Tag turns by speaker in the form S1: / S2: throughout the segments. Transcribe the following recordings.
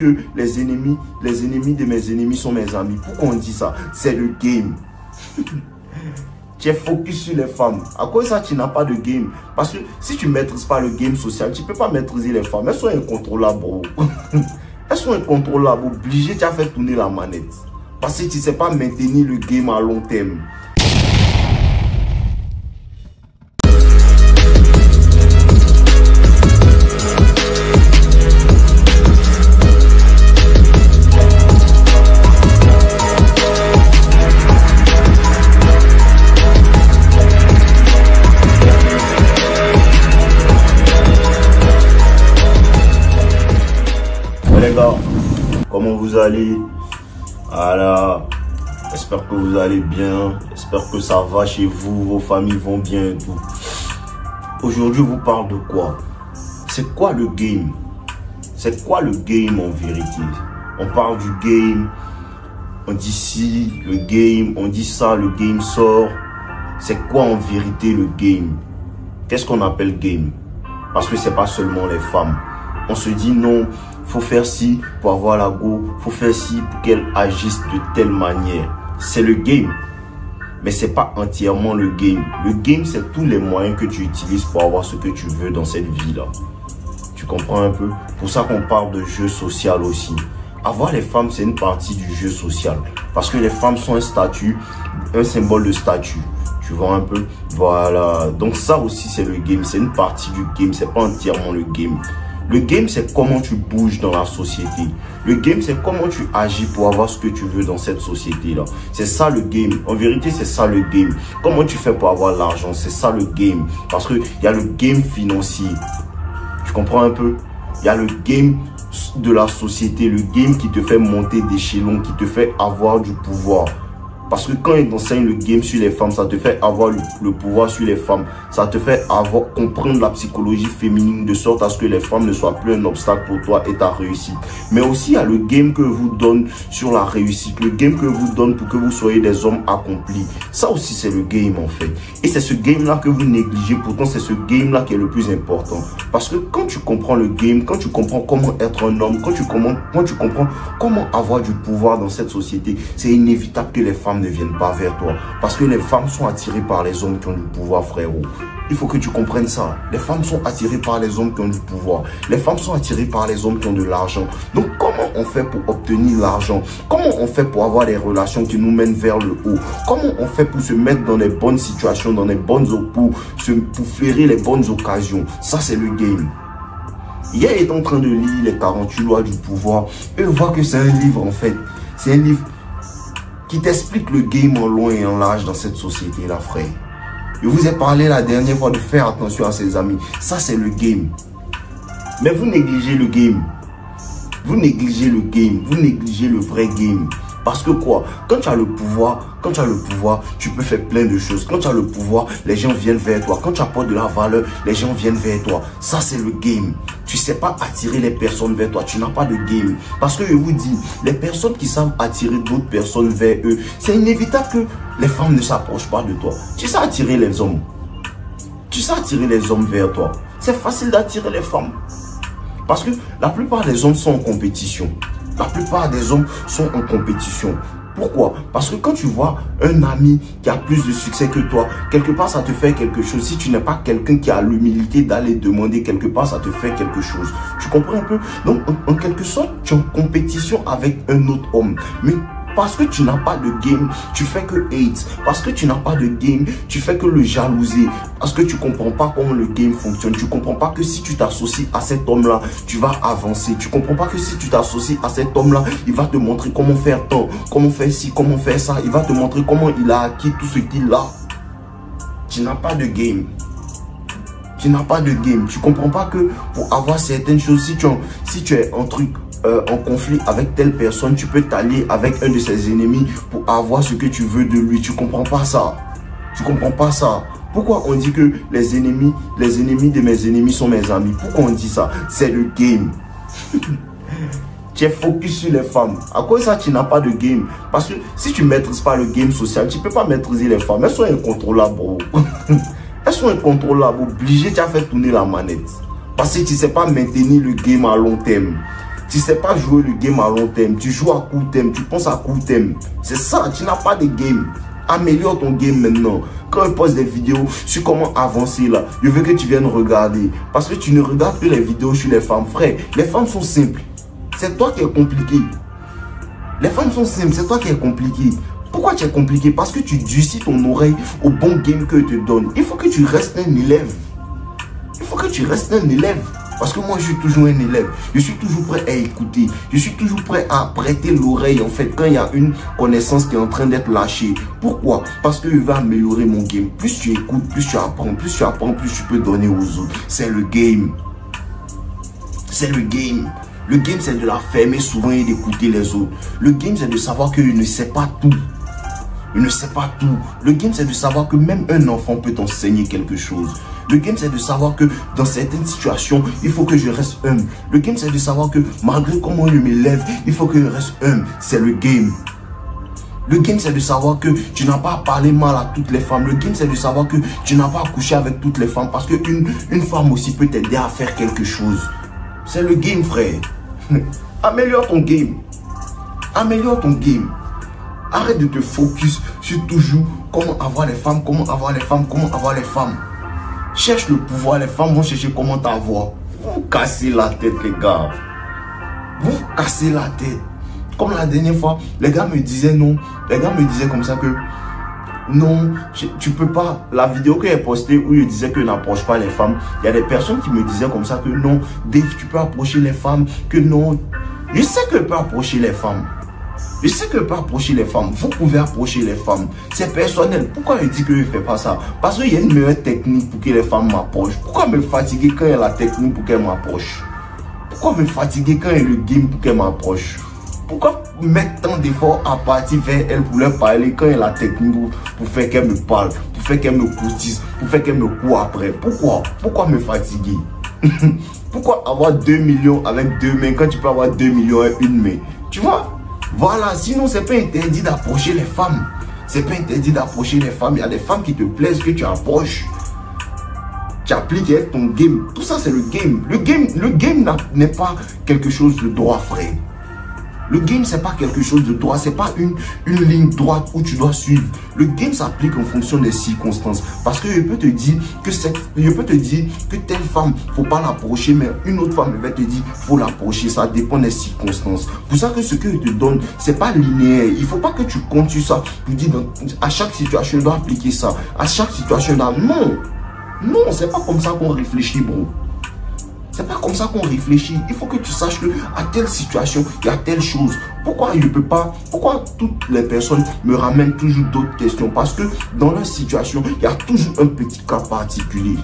S1: Que les ennemis de mes ennemis sont mes amis. Pourquoi on dit ça? C'est le game. Tu es focus sur les femmes. À quoi ça, tu n'as pas de game? Parce que si tu ne maîtrises pas le game social, tu ne peux pas maîtriser les femmes. Elles sont incontrôlables, bro. Elles sont incontrôlables. Obligé, tu as fait tourner la manette. Parce que tu ne sais pas maintenir le game à long terme. Les gars, comment vous allez? Voilà, j'espère que vous allez bien, j'espère que ça va chez vous, vos familles vont bien et tout. Aujourd'hui, je vous parle de quoi? C'est quoi le game? C'est quoi le game en vérité? On parle du game, on dit si, le game, on dit ça, le game sort. C'est quoi en vérité le game? Qu'est-ce qu'on appelle game? Parce que c'est pas seulement les femmes. On se dit non, faut faire ci pour avoir la go, faut faire ci pour qu'elle agisse de telle manière. C'est le game, mais c'est pas entièrement le game. Le game, c'est tous les moyens que tu utilises pour avoir ce que tu veux dans cette vie-là. Tu comprends un peu? Pour ça qu'on parle de jeu social aussi. Avoir les femmes, c'est une partie du jeu social. Parce que les femmes sont un statut, un symbole de statut. Tu vois un peu? Voilà. Donc ça aussi, c'est le game. C'est une partie du game. C'est pas entièrement le game. Le game, c'est comment tu bouges dans la société. Le game, c'est comment tu agis pour avoir ce que tu veux dans cette société-là. C'est ça le game. En vérité, c'est ça le game. Comment tu fais pour avoir l'argent, c'est ça le game. Parce qu'il y a le game financier. Tu comprends un peu? Il y a le game de la société, le game qui te fait monter d'échelon, qui te fait avoir du pouvoir. Parce que quand ils enseignent le game sur les femmes, ça te fait avoir le pouvoir sur les femmes. Ça te fait comprendre la psychologie féminine de sorte à ce que les femmes ne soient plus un obstacle pour toi et ta réussite. Mais aussi, il y a le game que vous donne sur la réussite. Le game que vous donne pour que vous soyez des hommes accomplis. Ça aussi, c'est le game en fait. Et c'est ce game-là que vous négligez. Pourtant, c'est ce game-là qui est le plus important. Parce que quand tu comprends le game, quand tu comprends comment être un homme, quand tu comprends comment avoir du pouvoir dans cette société, c'est inévitable que les femmes ne viennent pas vers toi. Parce que les femmes sont attirées par les hommes qui ont du pouvoir, frérot. Il faut que tu comprennes ça. Les femmes sont attirées par les hommes qui ont du pouvoir. Les femmes sont attirées par les hommes qui ont de l'argent. Donc, comment on fait pour obtenir l'argent? Comment on fait pour avoir des relations qui nous mènent vers le haut? Comment on fait pour se mettre dans les bonnes situations, dans les bonnes pour flairer les bonnes occasions? Ça, c'est le game. Hier, il est en train de lire les 48 lois du pouvoir. Et on voit que c'est un livre, en fait. C'est un livre qui t'explique le game en long et en large dans cette société-là, frère. Je vous ai parlé la dernière fois de faire attention à ses amis. Ça, c'est le game. Mais vous négligez le game. Vous négligez le game. Vous négligez le vrai game. Parce que quoi? Quand tu as le pouvoir, tu peux faire plein de choses. Quand tu as le pouvoir, les gens viennent vers toi. Quand tu apportes de la valeur, les gens viennent vers toi. Ça, c'est le game. Tu ne sais pas attirer les personnes vers toi. Tu n'as pas de game. Parce que je vous dis, les personnes qui savent attirer d'autres personnes vers eux, c'est inévitable que les femmes ne s'approchent pas de toi. Tu sais attirer les hommes. Tu sais attirer les hommes vers toi. C'est facile d'attirer les femmes. Parce que la plupart des hommes sont en compétition. La plupart des hommes sont en compétition. Pourquoi? Parce que quand tu vois un ami qui a plus de succès que toi, quelque part ça te fait quelque chose. Si tu n'es pas quelqu'un qui a l'humilité d'aller demander quelque part, ça te fait quelque chose. Tu comprends un peu? Donc en quelque sorte, tu es en compétition avec un autre homme. Mais parce que tu n'as pas de game, tu fais que hate. Parce que tu n'as pas de game, tu fais que le jalouser. Parce que tu ne comprends pas comment le game fonctionne. Tu ne comprends pas que si tu t'associes à cet homme-là, tu vas avancer. Tu ne comprends pas que si tu t'associes à cet homme-là, il va te montrer comment faire tant, comment faire ci, comment faire ça. Il va te montrer comment il a acquis tout ce qu'il a. Tu n'as pas de game. Tu n'as pas de game. Tu ne comprends pas que pour avoir certaines choses, si tu es en truc, en conflit avec telle personne, tu peux t'allier avec un de ses ennemis pour avoir ce que tu veux de lui. Tu comprends pas ça. Tu comprends pas ça. Pourquoi on dit que les ennemis de mes ennemis sont mes amis? Pourquoi on dit ça? C'est le game. Tu es focus sur les femmes. À quoi ça, tu n'as pas de game? Parce que si tu ne maîtrises pas le game social, tu ne peux pas maîtriser les femmes. Elles sont incontrôlables, bro. Elles sont incontrôlables. Obligé, tu as fait tourner la manette. Parce que tu ne sais pas maintenir le game à long terme. Tu sais pas jouer le game à long terme. Tu joues à court terme. Tu penses à court terme. C'est ça. Tu n'as pas de game. Améliore ton game maintenant. Quand je poste des vidéos sur comment avancer là, je veux que tu viennes regarder. Parce que tu ne regardes plus les vidéos sur les femmes. Frère, les femmes sont simples. C'est toi qui es compliqué. Les femmes sont simples. C'est toi qui es compliqué. Pourquoi tu es compliqué? Parce que tu durcis ton oreille au bon game que je te donne. Il faut que tu restes un élève. Il faut que tu restes un élève. Parce que moi, je suis toujours un élève. Je suis toujours prêt à écouter. Je suis toujours prêt à prêter l'oreille, en fait, quand il y a une connaissance qui est en train d'être lâchée. Pourquoi? Parce que je vais améliorer mon game. Plus tu écoutes, plus tu apprends. Plus tu apprends, plus tu peux donner aux autres. C'est le game. C'est le game. Le game, c'est de la fermer souvent et d'écouter les autres. Le game, c'est de savoir que je ne sais pas tout. Je ne sais pas tout. Le game, c'est de savoir que même un enfant peut t'enseigner quelque chose. Le game, c'est de savoir que dans certaines situations, il faut que je reste humble. Le game, c'est de savoir que malgré comment je m'élève, il faut que je reste humble. C'est le game. Le game, c'est de savoir que tu n'as pas à parler mal à toutes les femmes. Le game, c'est de savoir que tu n'as pas à coucher avec toutes les femmes. Parce qu'une femme aussi peut t'aider à faire quelque chose. C'est le game, frère. Améliore ton game. Améliore ton game. Arrête de te focus sur toujours comment avoir les femmes, comment avoir les femmes, comment avoir les femmes. Cherche le pouvoir, les femmes vont chercher comment t'avoir. Vous cassez la tête, les gars. Vous cassez la tête. Comme la dernière fois, les gars me disaient non. Les gars me disaient comme ça que non, tu peux pas. La vidéo que j'ai postée où je disais que je n'approche pas les femmes, il y a des personnes qui me disaient comme ça que non, Dave, tu peux approcher les femmes, que non. Je sais que je peux approcher les femmes. Je sais que je peux approcher les femmes. Vous pouvez approcher les femmes. C'est personnel. Pourquoi je dis que je ne fais pas ça? Parce qu'il y a une meilleure technique pour que les femmes m'approchent. Pourquoi me fatiguer quand il y a la technique pour qu'elles m'approchent? Pourquoi me fatiguer quand il y a le game pour qu'elles m'approchent? Pourquoi mettre tant d'efforts à partir vers elles pour leur parler quand il y a la technique pour faire qu'elles me parlent, pour faire qu'elles me courtisent, pour faire qu'elles me courent après? Pourquoi? Pourquoi me fatiguer? Pourquoi avoir 2 millions avec 2 mains quand tu peux avoir 2 millions avec une main? Tu vois? Voilà, sinon c'est pas interdit d'approcher les femmes. C'est pas interdit d'approcher les femmes. Il y a des femmes qui te plaisent, que tu approches. Tu appliques avec ton game. Tout ça c'est le game. Le game n'est pas quelque chose de droit, frère. Le game, c'est pas quelque chose de droit, c'est pas une ligne droite où tu dois suivre. Le game s'applique en fonction des circonstances. Parce que je peux te dire que telle femme, faut pas l'approcher, mais une autre femme va te dire, faut l'approcher. Ça dépend des circonstances. Pour ça que ce que je te donne, c'est pas linéaire. Il faut pas que tu comptes sur ça. Tu dis, à chaque situation, je dois appliquer ça. À chaque situation, non. Non, c'est pas comme ça qu'on réfléchit, bro. C'est pas comme ça qu'on réfléchit. Il faut que tu saches que à telle situation, il y a telle chose. Pourquoi je peux pas? Pourquoi toutes les personnes me ramènent toujours d'autres questions? Parce que dans leur situation, il y a toujours un petit cas particulier.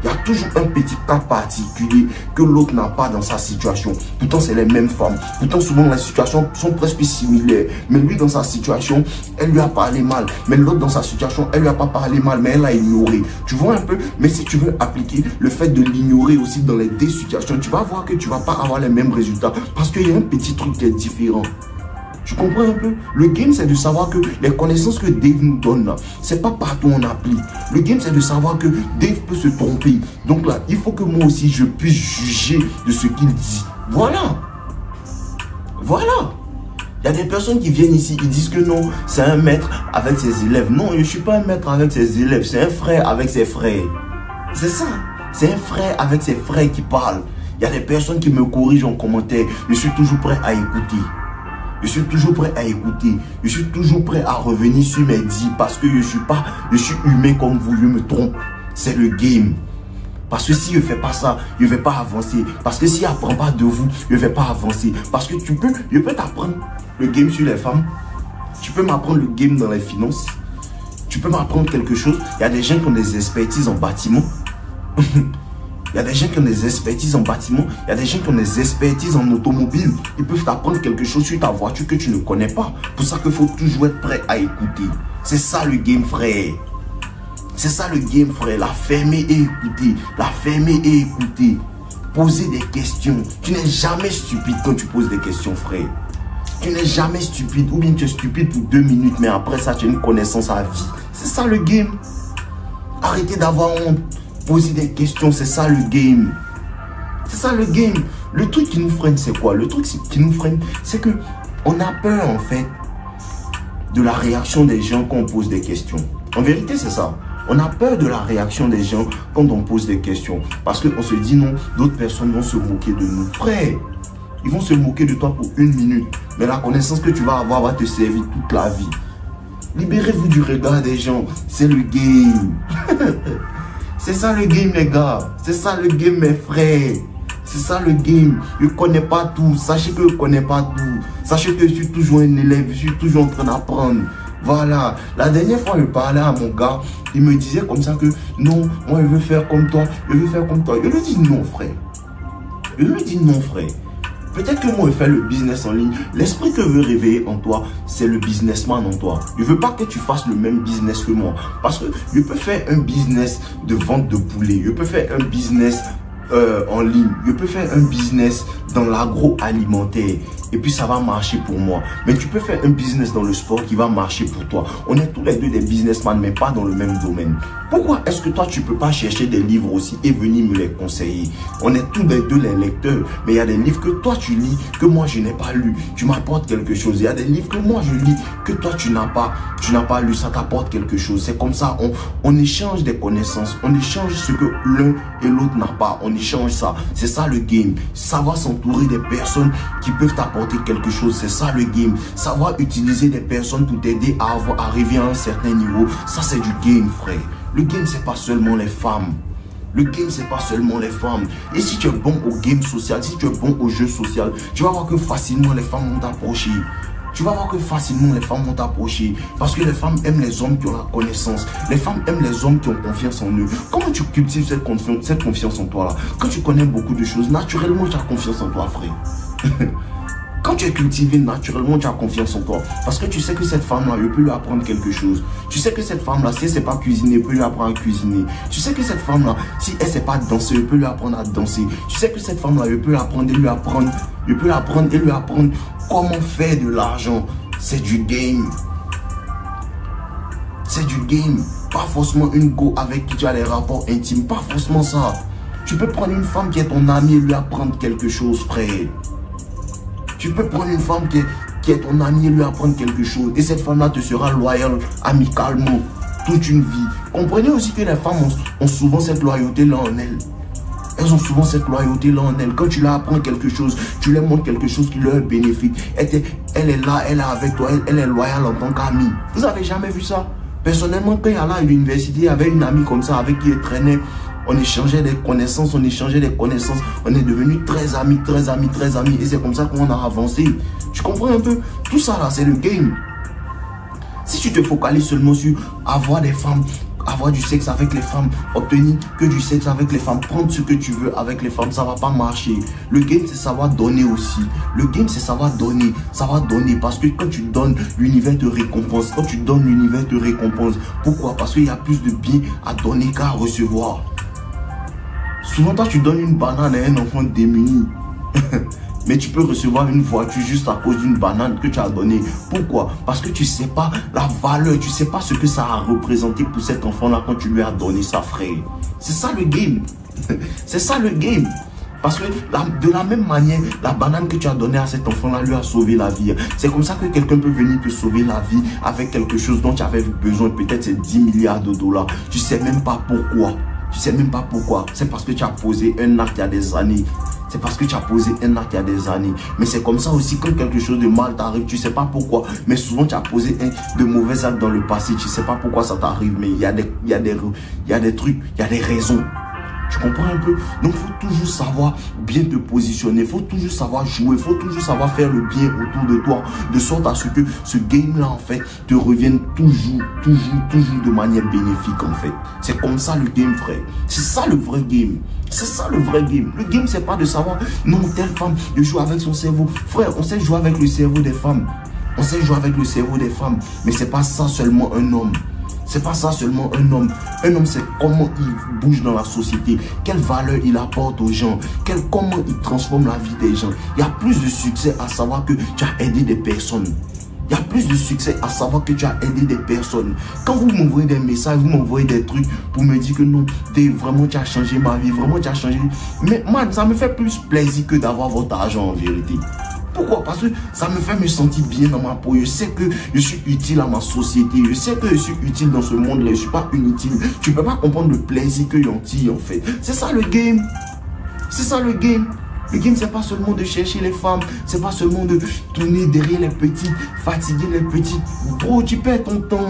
S1: Il y a toujours un petit cas particulier que l'autre n'a pas dans sa situation. Pourtant, c'est les mêmes femmes. Pourtant, souvent, les situations sont presque similaires. Mais lui, dans sa situation, elle lui a parlé mal. Mais l'autre, dans sa situation, elle lui a pas parlé mal, mais elle l'a ignoré. Tu vois un peu? Mais si tu veux appliquer le fait de l'ignorer aussi dans les deux situations, tu vas voir que tu vas pas avoir les mêmes résultats. Parce qu'il y a un petit truc qui est différent. Tu comprends un peu? Le game, c'est de savoir que les connaissances que Dave nous donne là, c'est pas partout on applique. Le game, c'est de savoir que Dave peut se tromper. Donc là, il faut que moi aussi, je puisse juger de ce qu'il dit. Voilà. Voilà. Il y a des personnes qui viennent ici, ils disent que non, c'est un maître avec ses élèves. Non, je ne suis pas un maître avec ses élèves, c'est un frère avec ses frères. C'est ça. C'est un frère avec ses frères qui parle. Il y a des personnes qui me corrigent en commentaire. Je suis toujours prêt à écouter. Je suis toujours prêt à écouter. Je suis toujours prêt à revenir sur mes dits parce que je suis humain comme vous, je me trompe. C'est le game. Parce que si je ne fais pas ça, je ne vais pas avancer. Parce que si je n'apprends pas de vous, je ne vais pas avancer. Parce que je peux t'apprendre le game sur les femmes. Tu peux m'apprendre le game dans les finances. Tu peux m'apprendre quelque chose. Il y a des gens qui ont des expertises en bâtiment. Il y a des gens qui ont des expertises en bâtiment. Il y a des gens qui ont des expertises en automobile. Ils peuvent t'apprendre quelque chose sur ta voiture que tu ne connais pas. Pour ça qu'il faut toujours être prêt à écouter. C'est ça le game, frère. C'est ça le game, frère. La fermer et écouter. La fermer et écouter. Poser des questions. Tu n'es jamais stupide quand tu poses des questions, frère. Tu n'es jamais stupide. Ou bien tu es stupide pour 2 minutes, mais après ça, tu as une connaissance à vie. C'est ça le game. Arrêtez d'avoir honte. Poser des questions, c'est ça le game. C'est ça le game. Le truc qui nous freine, c'est quoi? Le truc qui nous freine, c'est que on a peur, en fait, de la réaction des gens quand on pose des questions. En vérité, c'est ça. On a peur de la réaction des gens quand on pose des questions. Parce qu'on se dit non, d'autres personnes vont se moquer de nous. Frère, ils vont se moquer de toi pour 1 minute. Mais la connaissance que tu vas avoir va te servir toute la vie. Libérez-vous du regard des gens. C'est le game. C'est ça le game, les gars. C'est ça le game, mes frères. C'est ça le game. Je ne connais pas tout. Sachez que je ne connais pas tout. Sachez que je suis toujours un élève. Je suis toujours en train d'apprendre. Voilà. La dernière fois, je parlais à mon gars. Il me disait comme ça que non, moi je veux faire comme toi. Je veux faire comme toi. Je lui dis non, frère. Je lui dis non, frère. Peut-être que moi, je fais le business en ligne. L'esprit que je veux réveiller en toi, c'est le businessman en toi. Je ne veux pas que tu fasses le même business que moi. Parce que je peux faire un business de vente de poulet. Je peux faire un business en ligne. Je peux faire un business dans l'agroalimentaire. Et puis ça va marcher pour moi. Mais tu peux faire un business dans le sport qui va marcher pour toi. On est tous les deux des businessmen, mais pas dans le même domaine. Pourquoi est-ce que toi, tu ne peux pas chercher des livres aussi et venir me les conseiller? On est tous les deux les lecteurs. Mais il y a des livres que toi, tu lis, que moi, je n'ai pas lu. Tu m'apportes quelque chose. Il y a des livres que moi, je lis, que toi, tu n'as pas lu. Ça t'apporte quelque chose. C'est comme ça, on échange des connaissances. On échange ce que l'un et l'autre n'a pas. On échange ça. C'est ça le game. Savoir s'entourer des personnes qui peuvent t'apporter quelque chose, c'est ça le game. Savoir utiliser des personnes pour t'aider à arriver à un certain niveau, ça c'est du game, frère. Le game, c'est pas seulement les femmes. Le game, c'est pas seulement les femmes. Et si tu es bon au game social, si tu es bon au jeu social, tu vas voir que facilement les femmes vont t'approcher. Tu vas voir que facilement les femmes vont t'approcher. Parce que les femmes aiment les hommes qui ont la connaissance. Les femmes aiment les hommes qui ont confiance en eux. Comment tu cultives cette confiance en toi là? Quand tu connais beaucoup de choses, naturellement tu as confiance en toi, frère. Quand tu es cultivé, naturellement, tu as confiance en toi. Parce que tu sais que cette femme-là, je peux lui apprendre quelque chose. Tu sais que cette femme-là, si elle ne sait pas cuisiner, je peux lui apprendre à cuisiner. Tu sais que cette femme-là, si elle ne sait pas danser, je peux lui apprendre à danser. Tu sais que cette femme-là, je peux l'apprendre et lui apprendre. Je peux l'apprendre et lui apprendre comment faire de l'argent. C'est du game. C'est du game. Pas forcément une go avec qui tu as des rapports intimes. Pas forcément ça. Tu peux prendre une femme qui est ton amie et lui apprendre quelque chose, frère. Tu peux prendre une femme qui est ton amie et lui apprendre quelque chose. Et cette femme-là te sera loyale, amicalement, toute une vie. Comprenez aussi que les femmes ont souvent cette loyauté-là en elles. Elles ont souvent cette loyauté-là en elles. Quand tu leur apprends quelque chose, tu leur montres quelque chose qui leur est bénéfique. Elle est là, elle est avec toi, elle est loyale en tant qu'amie. Vous avez jamais vu ça? Personnellement, quand il y a là à l'université, il y avait une amie comme ça avec qui elle traînait. On échangeait des connaissances, on est devenus très amis. Et c'est comme ça qu'on a avancé. Tu comprends un peu? Tout ça là, c'est le game. Si tu te focalises seulement sur avoir des femmes, avoir du sexe avec les femmes, obtenir que du sexe avec les femmes, prendre ce que tu veux avec les femmes, ça va pas marcher. Le game, c'est savoir donner aussi. Le game, c'est savoir donner. Parce que quand tu donnes, l'univers te récompense. Quand tu donnes, l'univers te récompense. Pourquoi? Parce qu'il y a plus de bien à donner qu'à recevoir. Souvent, toi, tu donnes une banane à un enfant démuni. Mais tu peux recevoir une voiture juste à cause d'une banane que tu as donnée. Pourquoi? Parce que tu ne sais pas la valeur, tu ne sais pas ce que ça a représenté pour cet enfant-là quand tu lui as donné ça, frère. C'est ça le game. C'est ça le game. Parce que de la même manière, la banane que tu as donnée à cet enfant-là lui a sauvé la vie. C'est comme ça que quelqu'un peut venir te sauver la vie avec quelque chose dont tu avais besoin. Peut-être c'est 10 milliards de dollars. Tu ne sais même pas pourquoi. Tu sais même pas pourquoi. C'est parce que tu as posé un acte il y a des années. C'est parce que tu as posé un acte il y a des années. Mais c'est comme ça aussi quand quelque chose de mal t'arrive. Tu sais pas pourquoi. Mais souvent tu as posé de mauvais actes dans le passé. Tu sais pas pourquoi ça t'arrive. Mais il y a des trucs, il y a des raisons. Tu comprends un peu? Donc, il faut toujours savoir bien te positionner. Il faut toujours savoir jouer. Il faut toujours savoir faire le bien autour de toi. De sorte à ce que ce game-là, en fait, te revienne toujours de manière bénéfique, en fait. C'est comme ça le game, frère. C'est ça le vrai game. C'est ça le vrai game. Le game, c'est pas de savoir, non, telle femme, je joue avec son cerveau. Frère, on sait jouer avec le cerveau des femmes. On sait jouer avec le cerveau des femmes. Mais c'est pas ça seulement un homme. C'est pas ça seulement un homme. Un homme, c'est comment il bouge dans la société, quelle valeur il apporte aux gens, comment il transforme la vie des gens. Il y a plus de succès à savoir que tu as aidé des personnes. Il y a plus de succès à savoir que tu as aidé des personnes. Quand vous m'envoyez des messages, vous m'envoyez des trucs pour me dire que non, vraiment tu as changé ma vie, vraiment tu as changé. Mais man, ça me fait plus plaisir que d'avoir votre argent en vérité. Pourquoi? Parce que ça me fait me sentir bien dans ma peau. Je sais que je suis utile à ma société. Je sais que je suis utile dans ce monde-là. Je ne suis pas inutile. Tu ne peux pas comprendre le plaisir que j'en tire en fait. C'est ça le game. C'est ça le game. Le game, c'est pas seulement de chercher les femmes, c'est pas seulement de tourner derrière les petites, fatiguer les petites. Bro, tu perds ton temps.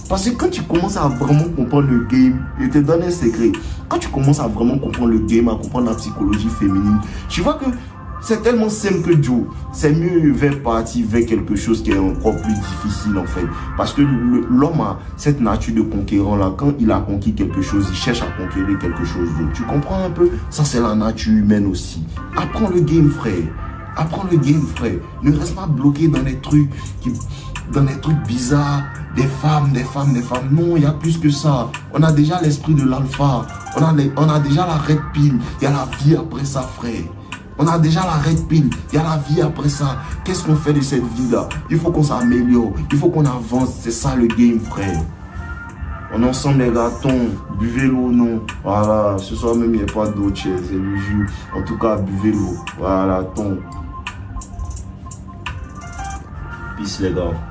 S1: Parce que quand tu commences à vraiment comprendre le game, je te donne un secret. Quand tu commences à vraiment comprendre le game, à comprendre la psychologie féminine, tu vois que c'est tellement simple que Joe. C'est mieux vers partir vers quelque chose qui est encore plus difficile en fait. Parce que l'homme a cette nature de conquérant là. Quand il a conquis quelque chose, il cherche à conquérir quelque chose d'autre. Tu comprends un peu? Ça c'est la nature humaine aussi. Apprends le game frère. Apprends le game frère. Ne reste pas bloqué dans les trucs bizarres. Des femmes. Non, il y a plus que ça. On a déjà l'esprit de l'alpha. On a déjà la red pill. Il y a la vie après ça frère. On a déjà la red pill, il y a la vie après ça. Qu'est-ce qu'on fait de cette vie-là? Il faut qu'on s'améliore, il faut qu'on avance. C'est ça le game, frère. On est ensemble les gâtons, buvez l'eau, non. Voilà, ce soir même, il n'y a pas d'eau, c'est le jus. En tout cas, buvez l'eau. Voilà, ton. Peace les gars.